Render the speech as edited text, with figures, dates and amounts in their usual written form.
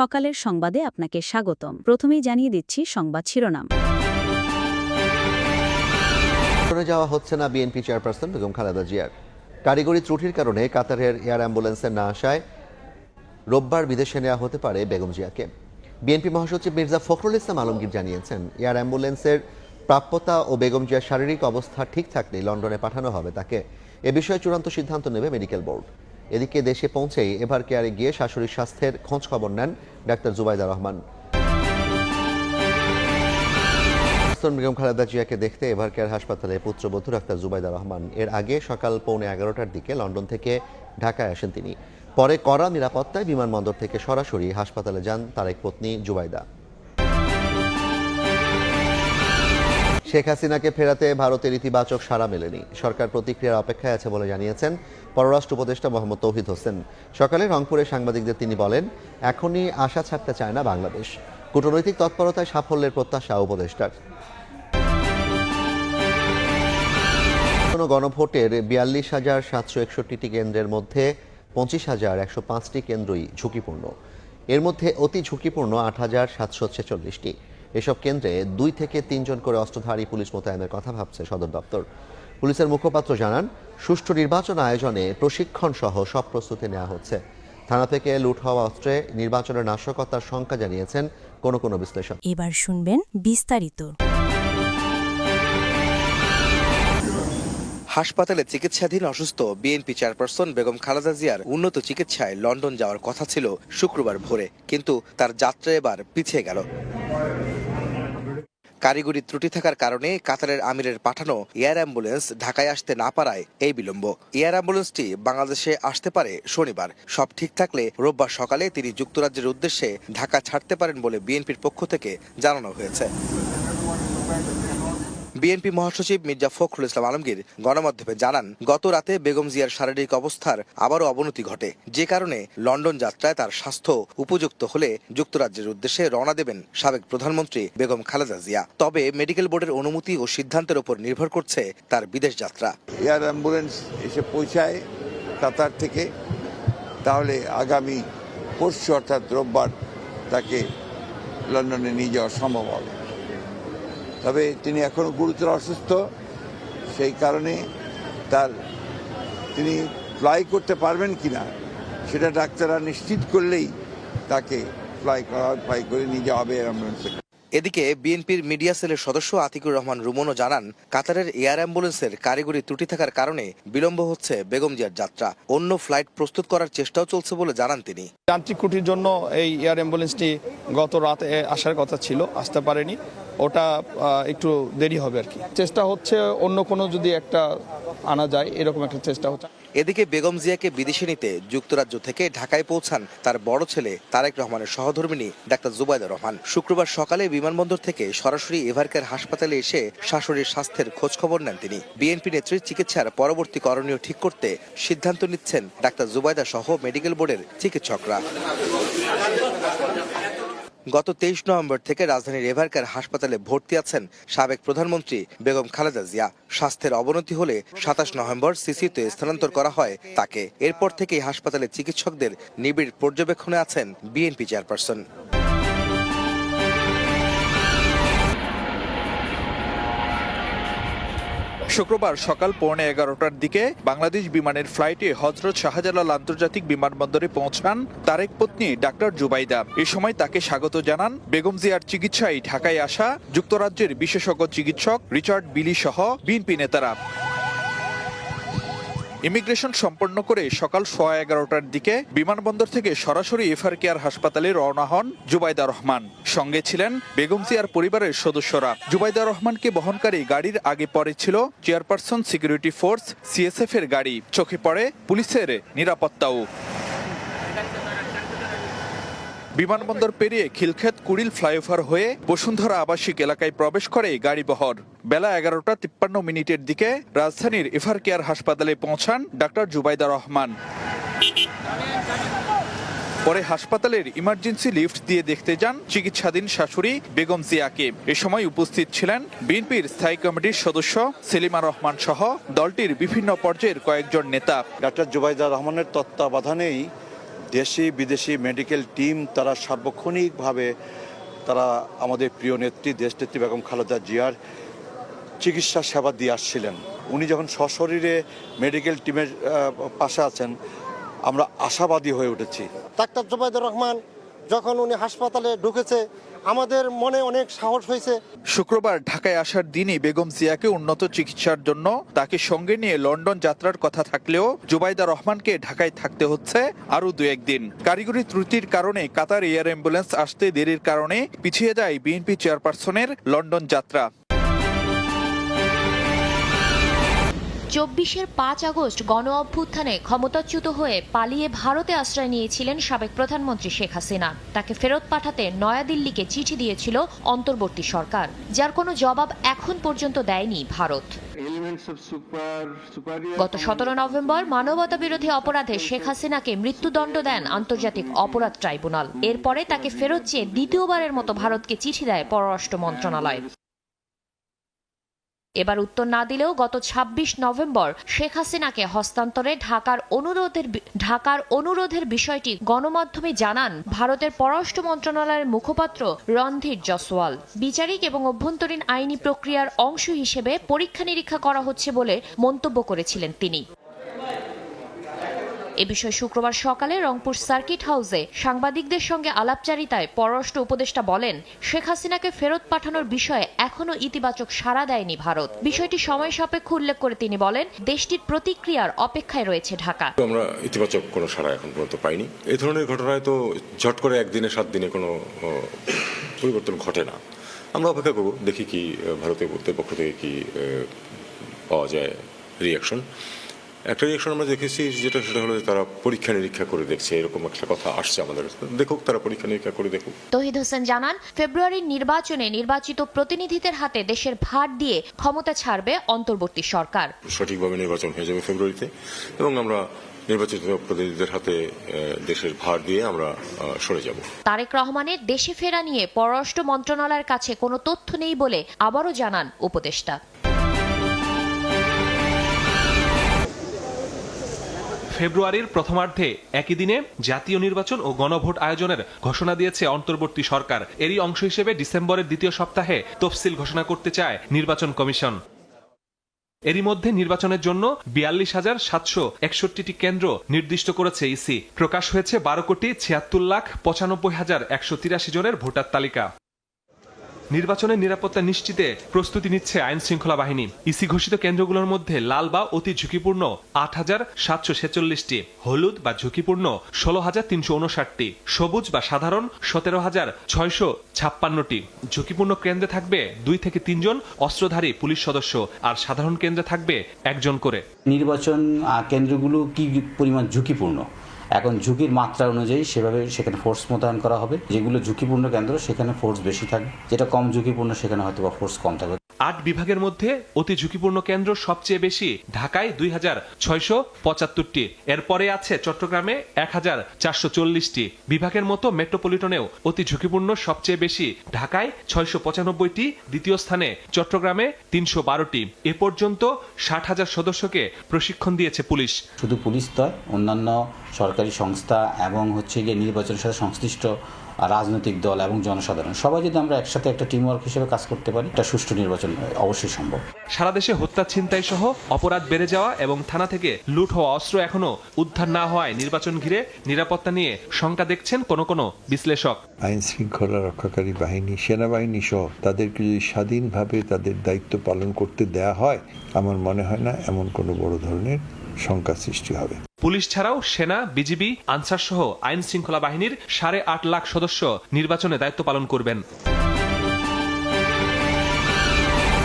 সকালের সংবাদে আপনাকে স্বাগতম। প্রথমেই জানিয়ে দিচ্ছি সংবাদ শিরোনাম। যাওয়া হচ্ছে না বিএনপি চেয়ারপারসন বেগম খালেদা জিয়ার। কারিগরি ত্রুটির কারণে কাতারের এয়ার অ্যাম্বুলেন্সের না আসায় রোববার বিদেশে নেওয়া হতে পারে বেগম জিয়াকে। বিএনপি মহাসচিব মির্জা ফখরুল ইসলাম আলমগীর জানিয়েছেন, এয়ার অ্যাম্বুলেন্সের প্রাপ্যতা ও বেগম জিয়ার শারীরিক অবস্থা ঠিক থাকলেই লন্ডনে পাঠানো হবে তাকে। এ বিষয়ে চূড়ান্ত সিদ্ধান্ত নেবে মেডিকেল বোর্ড। এদিকে দেশে পৌঁছেই এভার কেয়ারে গিয়ে শাশুড়ির স্বাস্থ্যের খোঁজ খবর নেন ডাক্তার জুবাইদা রহমান। বেগম খালেদা জিয়াকে দেখতে এভার কেয়ার হাসপাতালে পুত্রবধূ ডাক্তার জুবাইদা রহমান। এর আগে সকাল 11:15টার দিকে লন্ডন থেকে ঢাকায় আসেন তিনি। পরে কড়া নিরাপত্তায় বিমানবন্দর থেকে সরাসরি হাসপাতালে যান তার এক পত্নী জুবাইদা। শেখ হাসিনাকে ফেরাতে ভারতের ইতিবাচক সাড়া মেলেনি। সরকার প্রতিক্রিয়ার অপেক্ষায় আছে বলে জানিয়েছেন পররাষ্ট্র উপদেষ্টা মোহাম্মদ তৌহিদ হোসেন। সকালে রংপুরে সাংবাদিকদের তিনি বলেন, এখনই আশা ছাড়তে চায় না বাংলাদেশ। কূটনৈতিক তৎপরতায় সাফল্যের প্রত্যাশা উপদেষ্টার। গণভোটের 42,761টি কেন্দ্রের মধ্যে 25,105টি কেন্দ্রই ঝুঁকিপূর্ণ। এর মধ্যে অতি ঝুঁকিপূর্ণ 8,746টি। এসব কেন্দ্রে 2 থেকে 3 জন করে অস্ত্রধারী পুলিশ মোতায়েনের কথা ভাবছে সদর দপ্তর। পুলিশের মুখপাত্র জানান, সুষ্ঠু নির্বাচন আয়োজনে প্রশিক্ষণ সহ সব প্রস্তুতি নেওয়া হচ্ছে। থানা থেকে লুট হওয়া অস্ত্রে নির্বাচনের নাশকতার শঙ্কা জানিয়েছেন কোনো বিশ্লেষক। এবার শুনবেন বিস্তারিত। হাসপাতালে চিকিৎসাধীন অসুস্থ বিএনপি চেয়ারপারসন বেগম খালেদা জিয়ার উন্নত চিকিৎসায় লন্ডন যাওয়ার কথা ছিল শুক্রবার ভোরে, কিন্তু তার যাত্রা এবার পিছিয়ে গেল। কারিগরি ত্রুটি থাকার কারণে কাতারের আমিরের পাঠানো এয়ার অ্যাম্বুলেন্স ঢাকায় আসতে না পারায় এই বিলম্ব। এয়ার অ্যাম্বুলেন্সটি বাংলাদেশে আসতে পারে শনিবার। সব ঠিক থাকলে রোববার সকালে তিনি যুক্তরাজ্যের উদ্দেশ্যে ঢাকা ছাড়তে পারেন বলে বিএনপির পক্ষ থেকে জানানো হয়েছে। বিএনপি মহাসচিব মির্জা ফখরুল ইসলাম আলমগীর গণমাধ্যমে জানান, গত রাতে বেগম জিয়ার শারীরিক অবস্থার আবারও অবনতি ঘটে, যে কারণে লন্ডন যাত্রায় তার স্বাস্থ্য উপযুক্ত হলে যুক্তরাজ্যের উদ্দেশ্যে রওনা দেবেন সাবেক প্রধানমন্ত্রী বেগম খালেদা জিয়া। তবে মেডিকেল বোর্ডের অনুমতি ও সিদ্ধান্তের উপর নির্ভর করছে তার বিদেশ যাত্রা। এয়ার অ্যাম্বুলেন্স এসে পৌঁছায় কাতার থেকে, তাহলে আগামী পরশু অর্থাৎ রোববার তাকে লন্ডনে নিয়ে যাওয়া সম্ভব হবে। তবে তিনি এখনও গুরুতর অসুস্থ, সেই কারণে তিনি ফ্লাই করতে পারবেন কিনা সেটা ডাক্তাররা নিশ্চিত করলেই তাকে ফ্লাই করে নিয়ে যাওয়া হবে অ্যাম্বুলেন্সে। এদিকে বিএনপির মিডিয়া সেলের সদস্য আতিকুর রহমান রুমনও জানান, কাতারের এয়ার অ্যাম্বুলেন্সের কারিগরি ত্রুটি থাকার কারণে বিলম্ব হচ্ছে বেগম জিয়ার যাত্রা। অন্য ফ্লাইট প্রস্তুত করার চেষ্টাও চলছে বলে জানান তিনি। যান্ত্রিক ত্রুটির জন্য এই এয়ার অ্যাম্বুলেন্সটি গত রাতে আসার কথা ছিল, আসতে পারেনি। ওটা একটু দেরি হবে আর কি। চেষ্টা হচ্ছে অন্য কোনো যদি একটা আনা যায়, এরকম একটা চেষ্টা হচ্ছে। এদিকে বেগম জিয়াকে বিদেশে নিতে যুক্তরাজ্য থেকে ঢাকায় পৌঁছান তার বড় ছেলে তারেক রহমানের সহধর্মিণী ডাক্তার জুবাইদা রহমান। শুক্রবার সকালে বিমানবন্দর থেকে সরাসরি এভারকেয়ার হাসপাতালে এসে শাশুড়ির স্বাস্থ্যের খোঁজ খবর নেন তিনি। বিএনপি নেত্রীর চিকিৎসার পরবর্তী করণীয় ঠিক করতে সিদ্ধান্ত নিচ্ছেন ডাক্তার জুবাইদা সহ মেডিকেল বোর্ডের চিকিৎসকরা। গত 23 নভেম্বর থেকে রাজধানীর এভারকেয়ার হাসপাতালে ভর্তি আছেন সাবেক প্রধানমন্ত্রী বেগম খালেদা জিয়া। স্বাস্থ্যের অবনতি হলে 27 নভেম্বর সিসিউতে স্থানান্তর করা হয় তাকে। এরপর থেকেই হাসপাতালে চিকিৎসকদের নিবিড় পর্যবেক্ষণে আছেন বিএনপি চেয়ারপারসন। শুক্রবার সকাল 11:15টার দিকে বাংলাদেশ বিমানের ফ্লাইটে হযরত শাহজালাল আন্তর্জাতিক বিমানবন্দরে পৌঁছান তারেক পত্নী ডাক্তার জুবাইদা। এ সময় তাকে স্বাগত জানান বেগম জিয়ার চিকিৎসায় ঢাকায় আসা যুক্তরাজ্যের বিশেষজ্ঞ চিকিৎসক রিচার্ড বিলি সহ বিএনপি নেতারা। ইমিগ্রেশন সম্পন্ন করে সকাল 11:15টার দিকে বিমানবন্দর থেকে সরাসরি এভার কেয়ার হাসপাতালে রওনা হন জুবাইদা রহমান। সঙ্গে ছিলেন বেগম জিয়ার পরিবারের সদস্যরা। জুবাইদা রহমানকে বহনকারী গাড়ির আগে পরে ছিল চেয়ারপারসন সিকিউরিটি ফোর্স সিএসএফ এর গাড়ি। চোখে পড়ে পুলিশের নিরাপত্তাও। বিমানবন্দর পেরিয়ে খিলক্ষেত কুড়িল ফ্লাইওভার হয়ে বসুন্ধরা আবাসিক এলাকায় প্রবেশ করে গাড়িবহর। বেলা 11:53 দিকে রাজধানীর এভার কেয়ার হাসপাতালে পৌঁছান ডাক্তার জুবাইদা রহমান। পরে হাসপাতালের ইমার্জেন্সি লিফট দিয়ে দেখতে যান চিকিৎসাধীন শাশুড়ি বেগম জিয়াকে। এ সময় উপস্থিত ছিলেন বিএনপির স্থায়ী কমিটির সদস্য সেলিমা রহমান সহ দলটির বিভিন্ন পর্যায়ের কয়েকজন নেতা। ডাক্তার জুবাইদা রহমানের তত্ত্বাবধানেই দেশি বিদেশি মেডিকেল টিম তারা সার্বক্ষণিকভাবে তারা আমাদের প্রিয় নেত্রী দেশনেত্রী বেগম খালেদা জিয়ার চিকিৎসা সেবা দিয়ে আসছিলেন। উনি যখন সশরীরে মেডিকেল টিমের পাশে আছেন, আমরা আশাবাদী হয়ে উঠেছি। ডাক্তার জুবাইদুর রহমান যখন উনি হাসপাতালে ঢুকেছে, আমাদের মনে অনেক সাহস হয়েছে। শুক্রবার ঢাকায় আসার দিনই বেগম জিয়াকে উন্নত চিকিৎসার জন্য তাকে সঙ্গে নিয়ে লন্ডন যাত্রার কথা থাকলেও জুবাইদা রহমানকে ঢাকায় থাকতে হচ্ছে আরও 2-1 দিন। কারিগরি ত্রুটির কারণে কাতার এয়ার অ্যাম্বুলেন্স আসতে দেরির কারণে পিছিয়ে যায় বিএনপি চেয়ারপারসনের লন্ডন যাত্রা। 24-এর 5 আগস্ট গণ অভ্যুত্থানে ক্ষমতাচ্যুত হয়ে পালিয়ে ভারতে আশ্রয় নিয়েছিলেন সাবেক প্রধানমন্ত্রী শেখ হাসিনা। তাকে ফেরত পাঠাতে নয়াদিল্লিকে চিঠি দিয়েছিল অন্তর্বর্তী সরকার, যার কোনো জবাব এখন পর্যন্ত দেয়নি ভারত। গত 17 নভেম্বর মানবতা বিরোধী অপরাধে শেখ হাসিনাকে মৃত্যুদণ্ড দেন আন্তর্জাতিক অপরাধ ট্রাইব্যুনাল। এরপরে তাকে ফেরত চেয়ে দ্বিতীয়বারের মতো ভারতকে চিঠি দেয় পররাষ্ট্র মন্ত্রণালয়। এবার উত্তর না দিলেও গত 26 নভেম্বর শেখ হাসিনাকে হস্তান্তরে ঢাকার অনুরোধের বিষয়টি গণমাধ্যমে জানান ভারতের পররাষ্ট্র মন্ত্রণালয়ের মুখপাত্র রণধীর জসওয়াল। বিচারিক এবং অভ্যন্তরীণ আইনি প্রক্রিয়ার অংশ হিসেবে পরীক্ষা নিরীক্ষা করা হচ্ছে বলে মন্তব্য করেছিলেন তিনি। এ বিষয়ে শুক্রবার সকালে রংপুর সার্কিট হাউসে সাংবাদিকদের সঙ্গে আলাপচারিতায় পররাষ্ট্র উপদেষ্টা বলেন, শেখ হাসিনাকে ফেরত পাঠানোর বিষয়ে এখনো ইতিবাচক সাড়া দেয়নি ভারত। বিষয়টি সময় সাপেক্ষ উল্লেখ করে তিনি বলেন, দেশটির প্রতিক্রিয়ার অপেক্ষায় রয়েছে ঢাকা। আমরা ইতিবাচক কোনো সাড়া এখন পর্যন্ত পাইনি। এই ধরনের ঘটনায় তো ঝট করে 1 দিনে 7 দিনে কোনো পরিবর্তন ঘটে না। আমরা অপেক্ষা করব, দেখি কি ভারতের পক্ষ থেকে কি পাওয়া যায় রিয়াকশন। একটা রিয়াকশন আমরা দেখেছি সেটা হলো তারা পরীক্ষা নিরীক্ষা করে দেখছে, এরকম একটা কথা আসছে আমাদের। দেখুক, তারা পরীক্ষা নিরীক্ষা করে দেখুক। তৌহিদ হোসেন জানান, ফেব্রুয়ারির নির্বাচনে নির্বাচিত প্রতিনিধিদের হাতে দেশের ভার দিয়ে ক্ষমতা ছাড়বে অন্তর্বর্তী সরকার। সঠিকভাবে নির্বাচন হয়ে যাবে ফেব্রুয়ারিতে এবং আমরা নির্বাচিত প্রতিনিধিদের হাতে দেশের ভার দিয়ে আমরা সরে যাব। তারেক রহমানের দেশে ফেরা নিয়ে পররাষ্ট্র মন্ত্রণালয়ের কাছে কোনো তথ্য নেই বলে আবারও জানান উপদেষ্টা। ফেব্রুয়ারির প্রথমার্ধে একই দিনে জাতীয় নির্বাচন ও গণভোট আয়োজনের ঘোষণা দিয়েছে অন্তর্বর্তী সরকার। এরই অংশ হিসেবে ডিসেম্বরের দ্বিতীয় সপ্তাহে তফসিল ঘোষণা করতে চায় নির্বাচন কমিশন। এরই মধ্যে নির্বাচনের জন্য 42,761টি কেন্দ্র নির্দিষ্ট করেছে ইসি। প্রকাশ হয়েছে 12,76,95,183 জনের ভোটার তালিকা। নির্বাচনের নিরাপত্তা নিশ্চিতে প্রস্তুতি নিচ্ছে আইন শৃঙ্খলা বাহিনী। ইসি ঘোষিত কেন্দ্রগুলোর মধ্যে লাল বা অতি ঝুঁকিপূর্ণ 8,746টি, হলুদ বা ঝুঁকিপূর্ণ 16,359টি, সবুজ বা সাধারণ 17,656টি। ঝুঁকিপূর্ণ কেন্দ্রে থাকবে 2 থেকে 3 জন অস্ত্রধারী পুলিশ সদস্য, আর সাধারণ কেন্দ্রে থাকবে 1 জন করে। নির্বাচন কেন্দ্রগুলো কি পরিমাণ ঝুঁকিপূর্ণ, এখন ঝুঁকির মাত্রা অনুযায়ী সেভাবে সেখানে ফোর্স মোতায়েন করা হবে। যেগুলো ঝুঁকিপূর্ণ কেন্দ্র সেখানে ফোর্স বেশি থাকবে, যেটা কম ঝুঁকিপূর্ণ সেখানে হয়তো বা ফোর্স কম থাকবে। 8 বিভাগের মধ্যে অতি ঝুঁকিপূর্ণ কেন্দ্র সবচেয়ে বেশি, ঢাকায় 2,675টি। এরপরে আছে চট্টগ্রামে 1,440টি। বিভাগের মতো মেট্রোপলিটনেও অতি ঝুঁকিপূর্ণ সবচেয়ে বেশি, ঢাকায় 695টি, দ্বিতীয় স্থানে চট্টগ্রামে 312টি। এ পর্যন্ত 60,000 সদস্যকে প্রশিক্ষণ দিয়েছে পুলিশ। শুধু পুলিশ নয়, অন্যান্য সরকারি সংস্থা এবং গিয়ে নির্বাচনের সাথে সংশ্লিষ্ট রাজনৈতিক দল এবং জনসাধারণ সবাই যদি আমরা একসাথে একটা টিম ওয়ার্ক হিসেবে কাজ করতে পারি, একটা সুষ্ঠু নির্বাচন অবশ্যই সম্ভব। সারা দেশে হত্যা, ছিনতাই সহ অপরাধ বেড়ে যাওয়া এবং থানা থেকে লুট হওয়া অস্ত্র এখনো উদ্ধার না হওয়ায় নির্বাচন ঘিরে নিরাপত্তা নিয়ে শঙ্কা দেখছেন কোনো বিশ্লেষক। আইন শৃঙ্খলা রক্ষাকারী বাহিনী, সেনাবাহিনী সহ তাদেরকে যদি স্বাধীনভাবে তাদের দায়িত্ব পালন করতে দেয়া হয়, আমার মনে হয় না এমন কোনো বড় ধরনের শঙ্কা সৃষ্টি হবে। পুলিশ ছাড়াও সেনা, বিজিবি, আনসার সহ আইন শৃঙ্খলা বাহিনীর 8.5 লাখ সদস্য নির্বাচনে দায়িত্ব পালন করবেন।